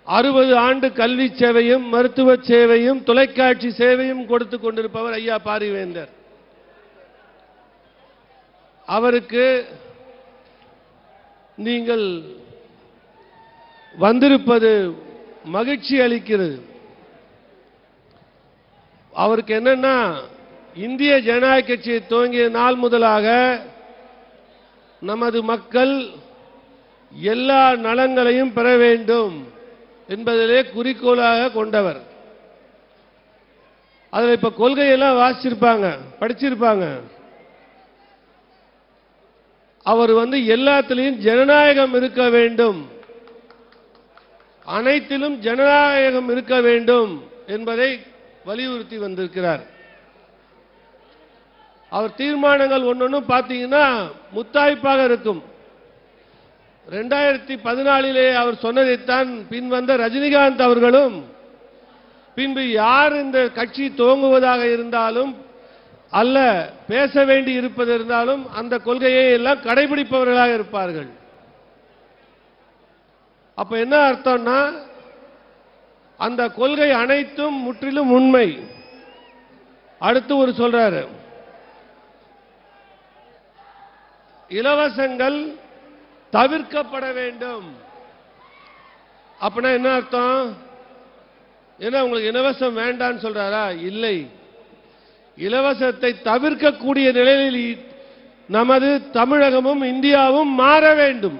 60 ஆண்டு கல்வி சேவையும் மருத்துவ சேவையும் தொலைக்காட்சி சேவையும் கொடுத்து கொண்டிருப்பவர் ஐயா பாரிவேந்தர். அவருக்கு நீங்கள் வந்திருப்பது மகிழ்ச்சி அளிக்கிறது. அவருக்கு என்னன்னா, இந்திய ஜனநாயக கட்சியை துவங்கிய நாள் முதலாக நமது மக்கள் எல்லா நலங்களையும் பெற வேண்டும் என்பதிலே குறிக்கோளாக கொண்டவர். அதில் இப்ப கொள்கையெல்லாம் வாசிச்சிருப்பாங்க, படிச்சிருப்பாங்க. அவர் எல்லாத்திலையும் ஜனநாயகம் இருக்க வேண்டும், அனைத்திலும் ஜனநாயகம் இருக்க வேண்டும் என்பதை வலியுறுத்தி வந்திருக்கிறார். அவர் தீர்மானங்கள் ஒன்னொன்னும் பார்த்தீங்கன்னா முத்தாய்ப்பாக இருக்கும். 2014 அவர் சொன்னதைத்தான் பின்வந்த ரஜினிகாந்த் அவர்களும், பின்பு யார் இந்த கட்சி துவங்குவதாக இருந்தாலும் அல்ல பேச வேண்டி இருப்பது இருந்தாலும் அந்த கொள்கையை எல்லாம் கடைபிடிப்பவர்களாக இருப்பார்கள். அப்ப என்ன அர்த்தம்னா, அந்த கொள்கை அனைத்தும் முற்றிலும் உண்மை. அடுத்து ஒரு சொல்றாரு, இலவசங்கள் தவிர்க்கப்பட வேண்டும். அப்படின்னா என்ன அர்த்தம்? என்ன உங்களுக்கு இலவசம் வேண்டான்னு சொல்றாரா? இல்லை, இலவசத்தை தவிர்க்கக்கூடிய நிலையில் நமது தமிழகமும் இந்தியாவும் மாற வேண்டும்.